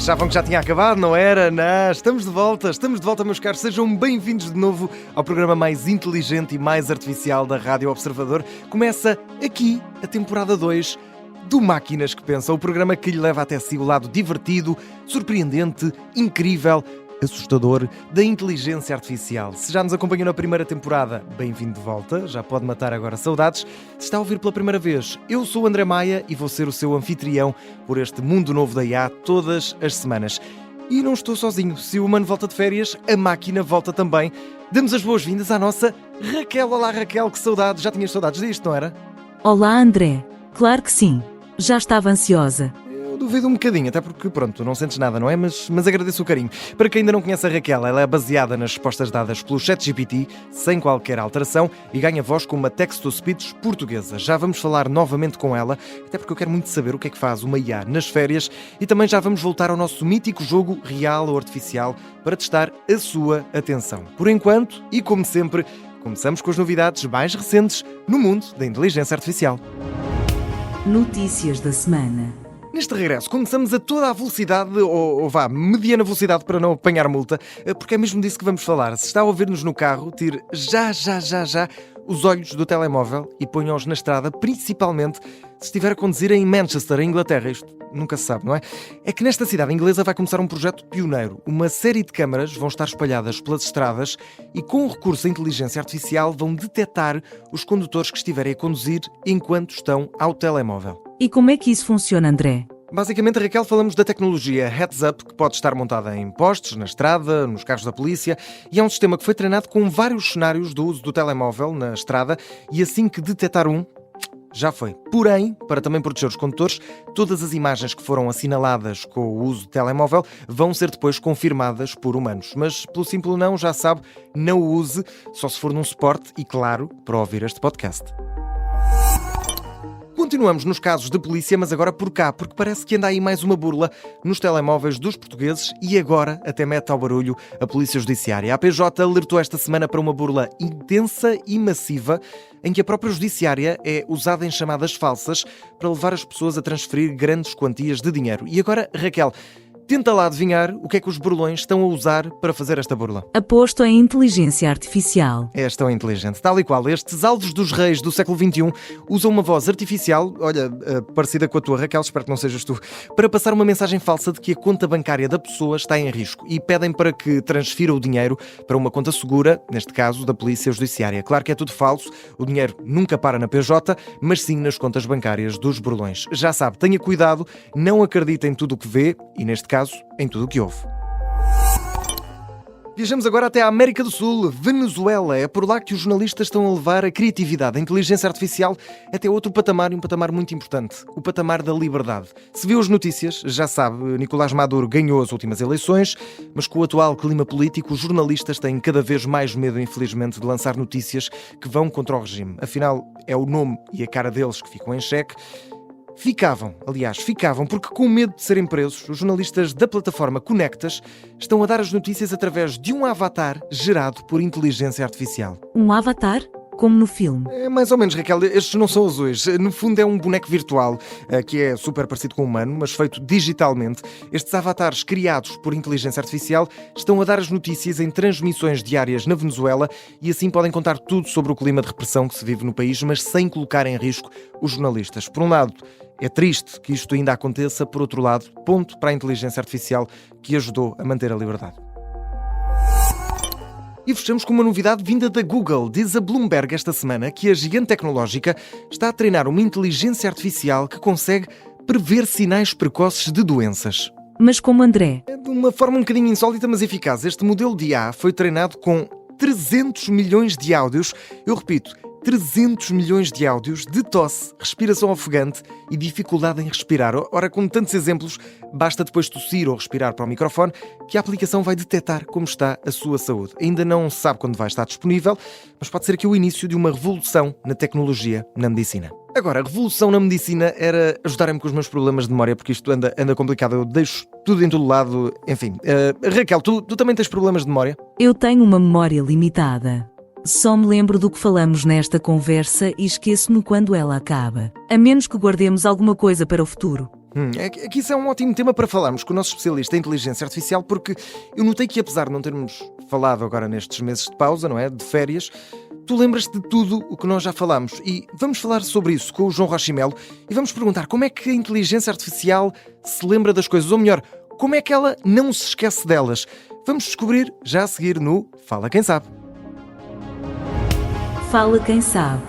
Achavam que já tinha acabado, não era? Não, estamos de volta, meus caros. Sejam bem-vindos de novo ao programa mais inteligente e mais artificial da Rádio Observador. Começa aqui a temporada 2 do Máquinas que Pensam, o programa que lhe leva até si o lado divertido, surpreendente, incrível, assustador da inteligência artificial. Se já nos acompanhou na primeira temporada, bem-vindo de volta, já pode matar agora saudades. Se está a ouvir pela primeira vez, eu sou o André Maia e vou ser o seu anfitrião por este mundo novo da IA todas as semanas. E não estou sozinho, se o humano volta de férias, a máquina volta também. Damos as boas-vindas à nossa Raquel. Olá Raquel, que saudades, já tinhas saudades disto, não era? Olá André, claro que sim, já estava ansiosa. Duvido um bocadinho, até porque, pronto, não sentes nada, não é? Mas agradeço o carinho. Para quem ainda não conhece a Raquel, ela é baseada nas respostas dadas pelo ChatGPT, sem qualquer alteração, e ganha voz com uma text-to-speech portuguesa. Já vamos falar novamente com ela, até porque eu quero muito saber o que é que faz uma IA nas férias, e também já vamos voltar ao nosso mítico jogo real ou artificial para testar a sua atenção. Por enquanto, e como sempre, começamos com as novidades mais recentes no mundo da inteligência artificial. Notícias da semana. Neste regresso, começamos a toda a velocidade, ou mediana velocidade para não apanhar multa, porque é mesmo disso que vamos falar. Se está a ouvir-nos no carro, tire já os olhos do telemóvel e ponha-os na estrada, principalmente se estiver a conduzir em Manchester, em Inglaterra. Isto nunca se sabe, não é? É que nesta cidade inglesa vai começar um projeto pioneiro. Uma série de câmaras vão estar espalhadas pelas estradas e, com o recurso à inteligência artificial, vão detectar os condutores que estiverem a conduzir enquanto estão ao telemóvel. E como é que isso funciona, André? Basicamente, Raquel, falamos da tecnologia Heads Up, que pode estar montada em postes, na estrada, nos carros da polícia, e é um sistema que foi treinado com vários cenários do uso do telemóvel na estrada, e assim que detectar um, já foi. Porém, para também proteger os condutores, todas as imagens que foram assinaladas com o uso do telemóvel vão ser depois confirmadas por humanos. Mas, pelo simples não, já sabe, não o use, só se for num suporte e, claro, para ouvir este podcast. Continuamos nos casos de polícia, mas agora por cá, porque parece que anda aí mais uma burla nos telemóveis dos portugueses e agora até mete ao barulho a Polícia Judiciária. A PJ alertou esta semana para uma burla intensa e massiva em que a própria Judiciária é usada em chamadas falsas para levar as pessoas a transferir grandes quantias de dinheiro. E agora, Raquel, tenta lá adivinhar o que é que os burlões estão a usar para fazer esta burla. Aposto em inteligência artificial. És tão inteligente. Tal e qual, estes Alves dos Reis do século XXI usam uma voz artificial, olha, parecida com a tua, Raquel, espero que não sejas tu, para passar uma mensagem falsa de que a conta bancária da pessoa está em risco e pedem para que transfira o dinheiro para uma conta segura, neste caso da Polícia Judiciária. Claro que é tudo falso, o dinheiro nunca para na PJ, mas sim nas contas bancárias dos burlões. Já sabe, tenha cuidado, não acredite em tudo o que vê e, neste caso, em tudo o que ouve. Viajamos agora até a América do Sul, Venezuela. É por lá que os jornalistas estão a levar a criatividade, a inteligência artificial até outro patamar, e um patamar muito importante, o patamar da liberdade. Se viu as notícias, já sabe, Nicolás Maduro ganhou as últimas eleições, mas com o atual clima político, os jornalistas têm cada vez mais medo, infelizmente, de lançar notícias que vão contra o regime. Afinal, é o nome e a cara deles que ficam em xeque. Ficavam, porque com medo de serem presos, os jornalistas da plataforma Conectas estão a dar as notícias através de um avatar gerado por inteligência artificial. Um avatar? Como no filme? É mais ou menos, Raquel, estes não são azuis. No fundo é um boneco virtual, que é super parecido com o humano, mas feito digitalmente. Estes avatares criados por inteligência artificial estão a dar as notícias em transmissões diárias na Venezuela e assim podem contar tudo sobre o clima de repressão que se vive no país, mas sem colocar em risco os jornalistas. Por um lado, é triste que isto ainda aconteça, por outro lado, ponto para a inteligência artificial que ajudou a manter a liberdade. E fechamos com uma novidade vinda da Google. Diz a Bloomberg esta semana que a gigante tecnológica está a treinar uma inteligência artificial que consegue prever sinais precoces de doenças. Mas como, André? De uma forma um bocadinho insólita, mas eficaz. Este modelo de IA foi treinado com 300 milhões de áudios. Eu repito, 300 milhões de áudios de tosse, respiração ofegante e dificuldade em respirar. Ora, com tantos exemplos, basta depois tossir ou respirar para o microfone que a aplicação vai detectar como está a sua saúde. Ainda não se sabe quando vai estar disponível, mas pode ser aqui o início de uma revolução na tecnologia, na medicina. Agora, a revolução na medicina era ajudarem-me com os meus problemas de memória, porque isto anda complicado, eu deixo tudo em todo lado, enfim. Raquel, tu também tens problemas de memória? Eu tenho uma memória limitada. Só me lembro do que falamos nesta conversa e esqueço-me quando ela acaba. A menos que guardemos alguma coisa para o futuro. É que isso é um ótimo tema para falarmos com o nosso especialista em inteligência artificial, porque eu notei que, apesar de não termos falado agora nestes meses de pausa, não é? De férias, tu lembras-te de tudo o que nós já falámos. E vamos falar sobre isso com o João Rochimelo e vamos perguntar como é que a inteligência artificial se lembra das coisas, ou melhor, como é que ela não se esquece delas. Vamos descobrir já a seguir no Fala Quem Sabe. Fala Quem Sabe.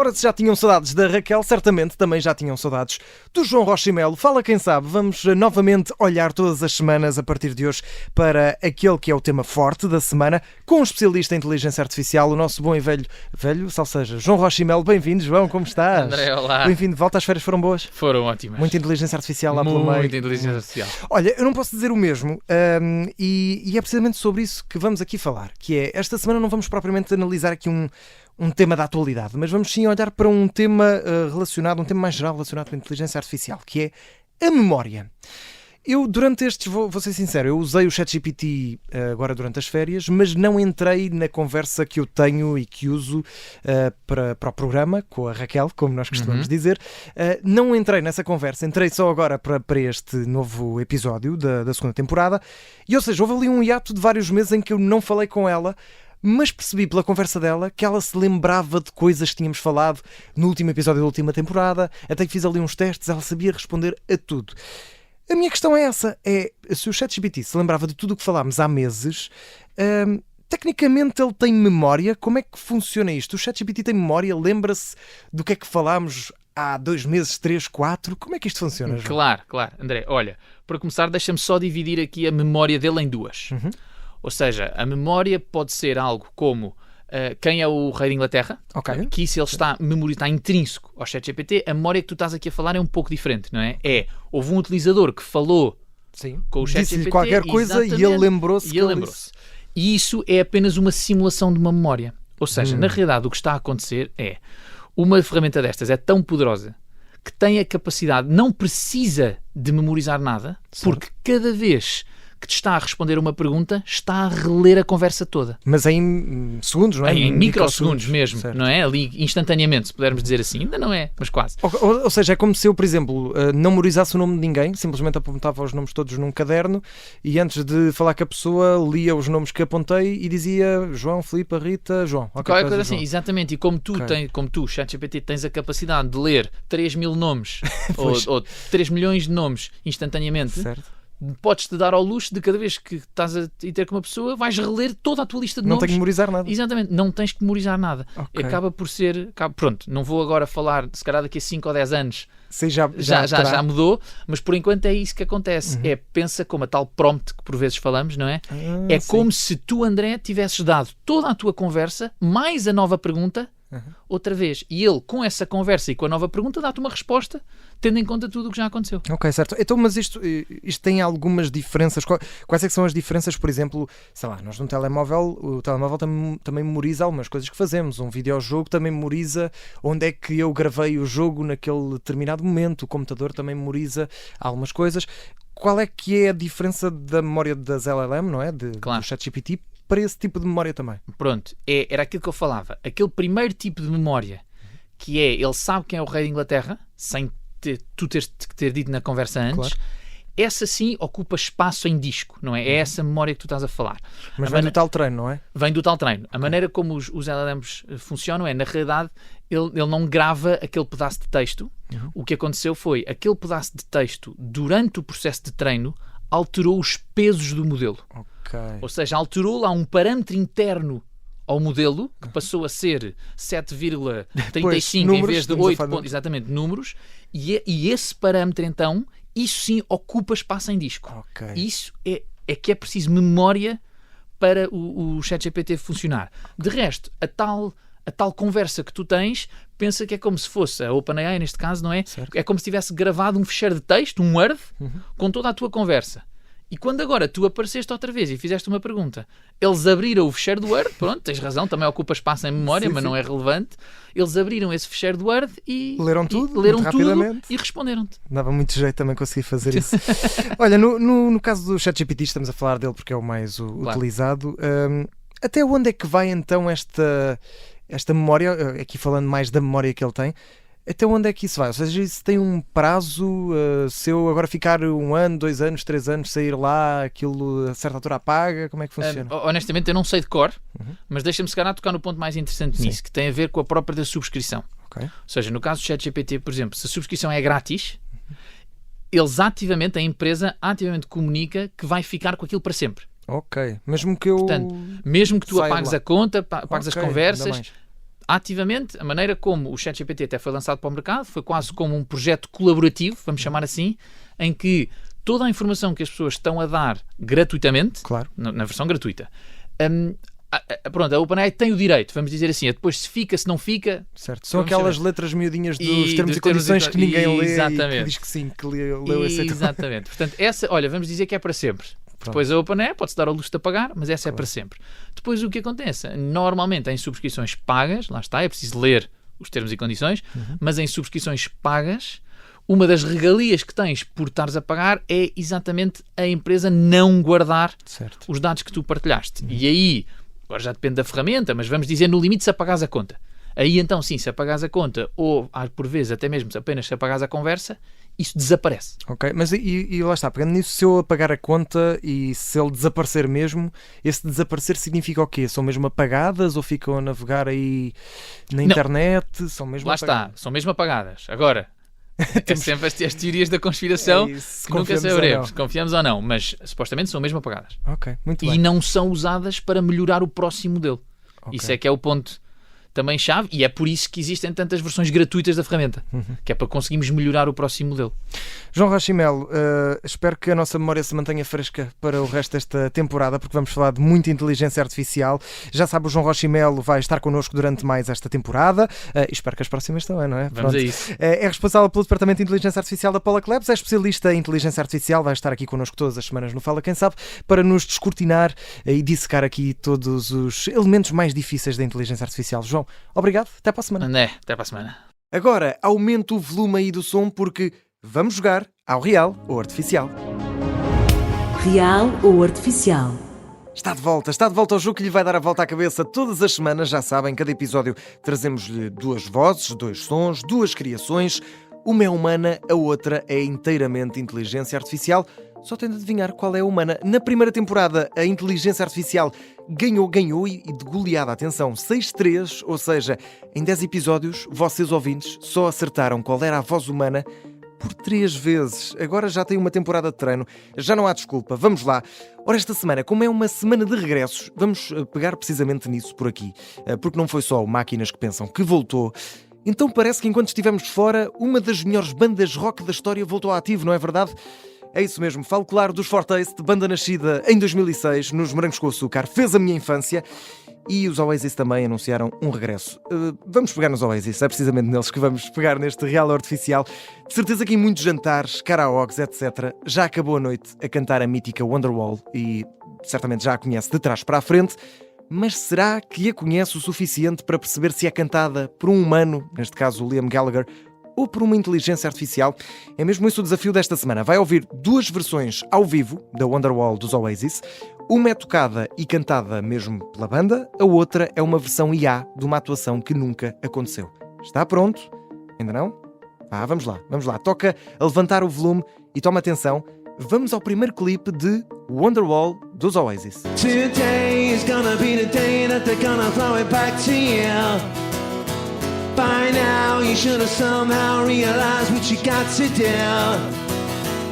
Ora, se já tinham saudades da Raquel, certamente também já tinham saudades do João Rochimelo. Fala Quem Sabe. Vamos novamente olhar todas as semanas, a partir de hoje, para aquele que é o tema forte da semana, com um especialista em inteligência artificial, o nosso bom e velho, ou seja, João Rochimelo. Bem-vindo, João, como estás? André, olá. Bem-vindo de volta, às férias foram boas? Foram ótimas. Muita inteligência artificial lá pelo meio. Muita inteligência artificial. Olha, eu não posso dizer o mesmo, e é precisamente sobre isso que vamos aqui falar, que é, esta semana não vamos propriamente analisar aqui um tema da atualidade, mas vamos sim olhar para um tema relacionado, um tema mais geral relacionado com a inteligência artificial, que é a memória. Eu, durante estes, vou ser sincero, eu usei o ChatGPT agora durante as férias, mas não entrei na conversa que eu tenho e que uso para o programa, com a Raquel, como nós costumamos dizer. Não entrei nessa conversa, entrei só agora para este novo episódio da segunda temporada. E, ou seja, houve ali um hiato de vários meses em que eu não falei com ela, mas percebi pela conversa dela que ela se lembrava de coisas que tínhamos falado no último episódio da última temporada, até que fiz ali uns testes, ela sabia responder a tudo. A minha questão é essa, se o ChatGPT se lembrava de tudo o que falámos há meses, tecnicamente ele tem memória? Como é que funciona isto? O ChatGPT tem memória? Lembra-se do que é que falámos há 2 meses, 3, 4? Como é que isto funciona, João? Claro. André, olha, para começar deixa-me só dividir aqui a memória dele em duas. Ou seja, a memória pode ser algo como quem é o rei da Inglaterra, que isso ele está intrínseco ao ChatGPT. A memória que tu estás aqui a falar é um pouco diferente, não é? Houve um utilizador que falou com o ChatGPT, disse-lhe qualquer coisa e ele lembrou-se. E isso é apenas uma simulação de uma memória. Ou seja, na realidade o que está a acontecer é uma ferramenta destas é tão poderosa que tem a capacidade, não precisa de memorizar nada, porque cada vez que te está a responder uma pergunta, está a reler a conversa toda. Mas em segundos, não é? Em microsegundos mesmo, certo. não é? Ali instantaneamente, se pudermos dizer assim. Ainda não é, mas quase. Ou seja, é como se eu, por exemplo, não memorizasse o nome de ninguém, simplesmente apontava os nomes todos num caderno e antes de falar com a pessoa, lia os nomes que apontei e dizia João, Filipe, Rita, João. Qualquer coisa assim, exatamente. E como tu, ChatGPT, tens a capacidade de ler 3.000 nomes ou 3 milhões de nomes instantaneamente, certo. Podes-te dar ao luxo de cada vez que estás a ter com uma pessoa, vais reler toda a tua lista de nomes. Não tenho que memorizar nada. Exatamente, não tens que memorizar nada. Acaba por ser... Pronto, não vou agora falar, se calhar daqui a 5 ou 10 anos sim, já mudou, mas por enquanto é isso que acontece. Pensa como a tal prompt que por vezes falamos, não é? Como se tu, André, tivesses dado toda a tua conversa, mais a nova pergunta, outra vez. E ele, com essa conversa e com a nova pergunta, dá-te uma resposta, tendo em conta tudo o que já aconteceu. Ok, certo. Então, mas isto tem algumas diferenças. Quais é que são as diferenças, por exemplo, sei lá, nós no telemóvel, o telemóvel também memoriza algumas coisas que fazemos. Um videojogo também memoriza onde é que eu gravei o jogo naquele determinado momento. O computador também memoriza algumas coisas. Qual é que é a diferença da memória das LLM, não é? Do ChatGPT para esse tipo de memória também? Pronto, era aquilo que eu falava. Aquele primeiro tipo de memória, que é, ele sabe quem é o rei da Inglaterra, sem tu teres que ter dito na conversa antes, essa sim ocupa espaço em disco, não é? É essa memória que tu estás a falar. Mas vem do tal treino, não é? Vem do tal treino. A maneira como os LLMs funcionam é, na realidade, ele não grava aquele pedaço de texto. O que aconteceu foi, aquele pedaço de texto, durante o processo de treino, alterou os pesos do modelo. Ou seja, alterou lá um parâmetro interno ao modelo, que passou a ser 7,35 em vez de 8 exatamente, números, e esse parâmetro, então, isso sim ocupa espaço em disco. Isso é que é preciso memória para o ChatGPT funcionar. De resto, a tal conversa que tu tens, pensa que é como se fosse a OpenAI, neste caso, não é? Certo. É como se tivesse gravado um ficheiro de texto, um Word, com toda a tua conversa. E quando agora tu apareceste outra vez e fizeste uma pergunta, eles abriram o ficheiro do Word, pronto, tens razão, também ocupa espaço em memória, mas não é relevante. Eles abriram esse ficheiro do Word e leram tudo e responderam-te. Dava muito jeito também conseguir fazer isso. Olha, no caso do ChatGPT, estamos a falar dele porque é o mais utilizado. Até onde é que vai então esta memória, aqui falando mais da memória que ele tem, Até onde é que isso vai? Ou seja, isso tem um prazo? Se eu agora ficar 1 ano, 2 anos, 3 anos, sair lá, aquilo a certa altura apaga? Como é que funciona? Honestamente, eu não sei de cor, mas deixa-me se calhar tocar no ponto mais interessante nisso, que tem a ver com a própria da subscrição. Okay. Ou seja, no caso do ChatGPT, por exemplo, se a subscrição é grátis, a empresa ativamente comunica que vai ficar com aquilo para sempre. Ok, mesmo que eu... Portanto, mesmo que tu apagues a conta, pagues as Ok, conversas, ativamente, a maneira como o ChatGPT até foi lançado para o mercado foi quase como um projeto colaborativo, vamos chamar assim, em que toda a informação que as pessoas estão a dar gratuitamente, Claro. na versão gratuita, pronto, a OpenAI tem o direito, vamos dizer assim, depois se fica, se não fica... Certo, são vamos aquelas saber. letras miudinhas dos E termos dos e condições termos que ninguém lê e exatamente. que diz que sim, que leu esse. Exatamente. Portanto, olha, vamos dizer que é para sempre. Depois a OpenAI pode-se dar ao luxo de apagar, mas essa é para sempre. Depois o que acontece? Normalmente em subscrições pagas, lá está, é preciso ler os termos e condições, mas em subscrições pagas, uma das regalias que tens por estares a pagar é exatamente a empresa não guardar Certo. os dados que tu partilhaste. E aí, agora já depende da ferramenta, mas vamos dizer no limite se apagares a conta. Aí então sim, se apagares a conta ou por vezes até mesmo apenas se apagares a conversa, isso desaparece. Ok, mas e lá está, pegando nisso, se eu apagar a conta e se ele desaparecer mesmo, esse desaparecer significa o quê? São mesmo apagadas ou ficam a navegar aí na internet? São mesmo Lá apagadas? está, são mesmo apagadas. Agora, é sempre as teorias da conspiração É isso, que nunca confiamos ou saberemos. não. Confiamos ou não, mas supostamente são mesmo apagadas. Ok, muito E bem. não são usadas para melhorar o próximo modelo. Ok. Isso é que é o ponto também chave, e é por isso que existem tantas versões gratuitas da ferramenta, que é para conseguirmos melhorar o próximo modelo. João Rachimelo, espero que a nossa memória se mantenha fresca para o resto desta temporada, porque vamos falar de muita inteligência artificial. Já sabe, o João Rachimelo vai estar connosco durante mais esta temporada. Espero que as próximas também, não é? Vamos a isso. É responsável pelo Departamento de Inteligência Artificial da Pollack Labs, é especialista em inteligência artificial, vai estar aqui connosco todas as semanas no Fala Quem Sabe, para nos descortinar e dissecar aqui todos os elementos mais difíceis da inteligência artificial. João, obrigado, até para a semana. Andé, até para a semana. Agora, aumenta o volume aí do som porque vamos jogar ao real ou artificial. Real ou artificial? Está de volta ao jogo que lhe vai dar a volta à cabeça todas as semanas. Já sabem, cada episódio trazemos-lhe 2 vozes, 2 sons, 2 criações. Uma é humana, a outra é inteiramente inteligência artificial. Só tem de adivinhar qual é a humana. Na primeira temporada, a inteligência artificial ganhou e de goleada, atenção, 6-3, ou seja, em 10 episódios, vocês ouvintes só acertaram qual era a voz humana por 3 vezes. Agora já tem uma temporada de treino, já não há desculpa. Vamos lá. Ora, esta semana, como é uma semana de regressos, vamos pegar precisamente nisso por aqui, porque não foi só o Máquinas que Pensam que voltou. Então parece que enquanto estivemos de fora, uma das melhores bandas rock da história voltou a ativo, não é verdade? É isso mesmo, falo claro dos Fortaste, banda nascida em 2006 nos Morangos com Açúcar, fez a minha infância, e os Oasis também anunciaram um regresso. Vamos pegar nos Oasis, é precisamente neles que vamos pegar neste real artificial. De certeza que em muitos jantares, karaokes, etc., já acabou a noite a cantar a mítica Wonderwall e certamente já a conhece de trás para a frente, mas será que a conhece o suficiente para perceber se é cantada por um humano, neste caso o Liam Gallagher, ou por uma inteligência artificial? É mesmo esse o desafio desta semana. Vai ouvir 2 versões ao vivo da Wonderwall dos Oasis. Uma é tocada e cantada mesmo pela banda, a outra é uma versão IA de uma atuação que nunca aconteceu. Está pronto? Ainda não? Vamos lá. Toca a levantar o volume e toma atenção. Vamos ao primeiro clipe de Wonderwall dos Oasis. Today is gonna be the day that they're gonna throw it back to you. By now you should have somehow realized what you got to do.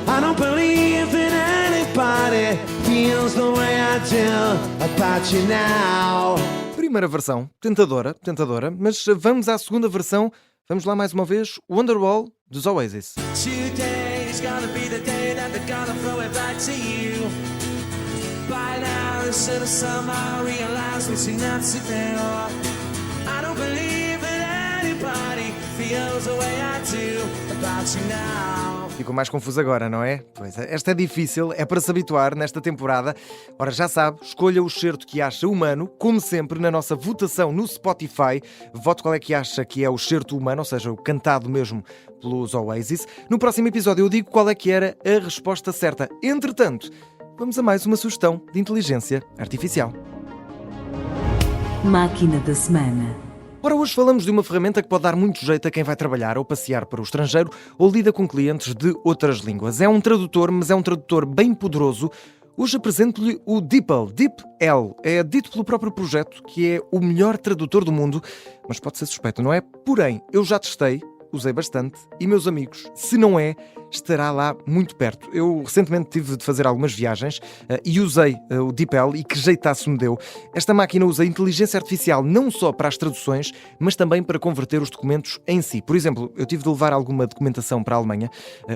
I don't believe that anybody feels the way I do about you now. Primeira versão, tentadora, mas vamos à segunda versão. Vamos lá mais uma vez, Wonderwall dos Oasis. Today is gonna be the day that they're gonna throw it back to you. By now you should have somehow realized what you got to do. I don't believe that anybody feels the way I do about you now. Ficou mais confuso agora, não é? Pois é, esta é difícil, é para se habituar nesta temporada. Ora, já sabe, escolha o certo que acha humano, como sempre na nossa votação no Spotify. Vote qual é que acha que é o certo humano, ou seja, o cantado mesmo pelos Oasis. No próximo episódio eu digo qual é que era a resposta certa. Entretanto, vamos a mais uma sugestão de inteligência artificial. Máquina da semana. Ora, hoje falamos de uma ferramenta que pode dar muito jeito a quem vai trabalhar ou passear para o estrangeiro ou lida com clientes de outras línguas. É um tradutor, mas é um tradutor bem poderoso. Hoje apresento-lhe o DeepL. DeepL é dito pelo próprio projeto que é o melhor tradutor do mundo, mas pode ser suspeito, não é? Porém, eu já testei, usei bastante e, meus amigos, se não é, estará lá muito perto. Eu recentemente tive de fazer algumas viagens e usei o DeepL e que jeitaço me deu. Esta máquina usa inteligência artificial não só para as traduções, mas também para converter os documentos em si. Por exemplo, eu tive de levar alguma documentação para a Alemanha,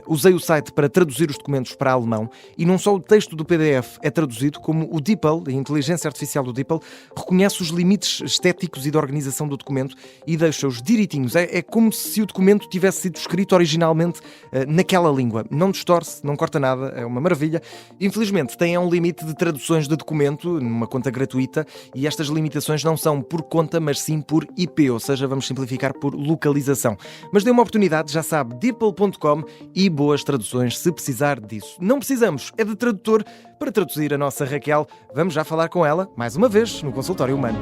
usei o site para traduzir os documentos para alemão e não só o texto do PDF é traduzido, como o DeepL, a inteligência artificial do DeepL, reconhece os limites estéticos e de organização do documento e deixa-os direitinhos. É como se o documento tivesse sido escrito originalmente naquela língua. Não distorce, não corta nada, é uma maravilha. Infelizmente, tem um limite de traduções de documento numa conta gratuita e estas limitações não são por conta, mas sim por IP, ou seja, vamos simplificar por localização. Mas dê uma oportunidade, já sabe, deepl.com e boas traduções se precisar disso. Não precisamos, é de tradutor para traduzir a nossa Raquel. Vamos já falar com ela, mais uma vez, no Consultório Humano.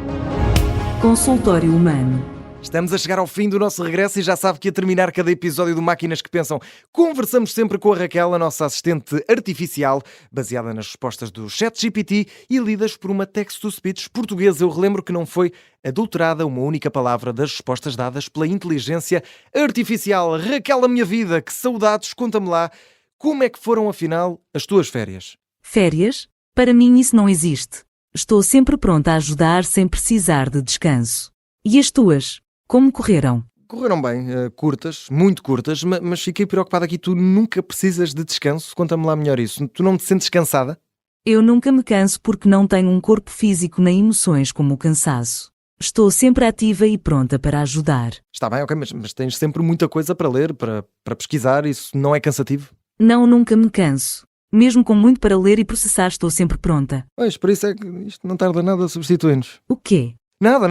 Consultório Humano. Estamos a chegar ao fim do nosso regresso e já sabe que a terminar cada episódio do Máquinas que Pensam, conversamos sempre com a Raquel, a nossa assistente artificial, baseada nas respostas do ChatGPT e lidas por uma text-to-speech portuguesa. Eu relembro que não foi adulterada uma única palavra das respostas dadas pela inteligência artificial. Raquel, a minha vida, que saudades, conta-me lá, como é que foram afinal as tuas férias? Férias? Para mim isso não existe. Estou sempre pronta a ajudar sem precisar de descanso. E as tuas? Como correram? Correram bem, curtas, muito curtas, mas fiquei preocupada aqui. Tu nunca precisas de descanso? Conta-me lá melhor isso. Tu não te sentes cansada? Eu nunca me canso porque não tenho um corpo físico nem emoções como o cansaço. Estou sempre ativa e pronta para ajudar. Está bem, ok, mas tens sempre muita coisa para ler, para pesquisar, isso não é cansativo? Não, nunca me canso. Mesmo com muito para ler e processar, estou sempre pronta. Pois, por isso é que isto não tarda nada a substituir-nos. O quê? Nada.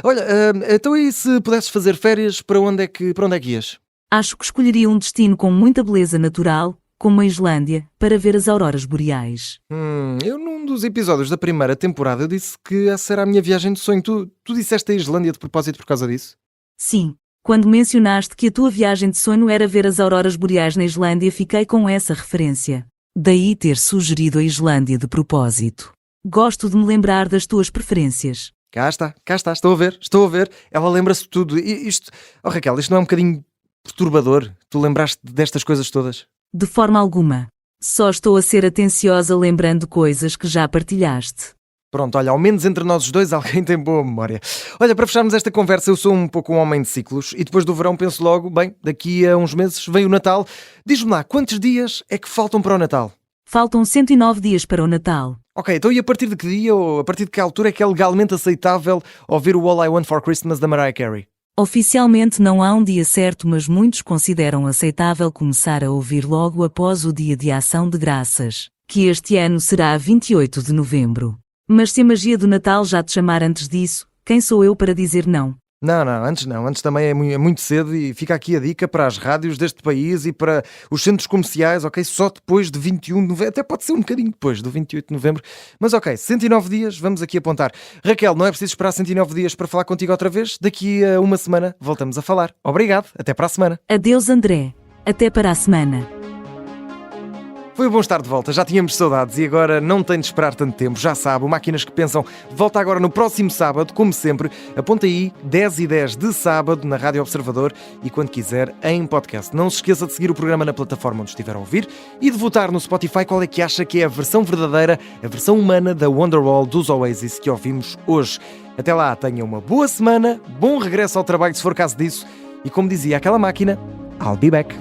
Olha, então e se pudesses fazer férias, para onde é que ias? Acho que escolheria um destino com muita beleza natural, como a Islândia, para ver as auroras boreais. Eu num dos episódios da primeira temporada eu disse que essa era a minha viagem de sonho. Tu disseste a Islândia de propósito por causa disso? Sim, quando mencionaste que a tua viagem de sonho era ver as auroras boreais na Islândia, fiquei com essa referência. Daí ter sugerido a Islândia de propósito. Gosto de me lembrar das tuas preferências. Cá está, estou a ver. Ela lembra-se de tudo. Raquel, isto não é um bocadinho perturbador? Tu lembraste destas coisas todas? De forma alguma. Só estou a ser atenciosa lembrando coisas que já partilhaste. Pronto, olha, ao menos entre nós os dois alguém tem boa memória. Olha, para fecharmos esta conversa, eu sou um pouco um homem de ciclos e depois do verão penso logo, bem, daqui a uns meses vem o Natal. Diz-me lá, quantos dias é que faltam para o Natal? Faltam 109 dias para o Natal. Ok, então e a partir de que dia ou a partir de que altura é que é legalmente aceitável ouvir o All I Want for Christmas da Mariah Carey? Oficialmente não há um dia certo, mas muitos consideram aceitável começar a ouvir logo após o Dia de Ação de Graças, que este ano será 28 de novembro. Mas se a magia do Natal já te chamar antes disso, quem sou eu para dizer não? Não, antes também é muito cedo e fica aqui a dica para as rádios deste país e para os centros comerciais, ok? Só depois de 21 de novembro, até pode ser um bocadinho depois do 28 de novembro, mas ok, 109 dias, vamos aqui apontar. Raquel, não é preciso esperar 109 dias para falar contigo outra vez? Daqui a uma semana voltamos a falar. Obrigado, até para a semana. Adeus, André. Até para a semana. Foi bom estar de volta, já tínhamos saudades e agora não tem de esperar tanto tempo, já sabe, o Máquinas que Pensam volta agora no próximo sábado, como sempre, aponta aí 10h10 de sábado na Rádio Observador e quando quiser em podcast. Não se esqueça de seguir o programa na plataforma onde estiver a ouvir e de votar no Spotify qual é que acha que é a versão verdadeira, a versão humana da Wonderwall dos Oasis que ouvimos hoje. Até lá, tenha uma boa semana, bom regresso ao trabalho se for caso disso e como dizia aquela máquina, I'll be back.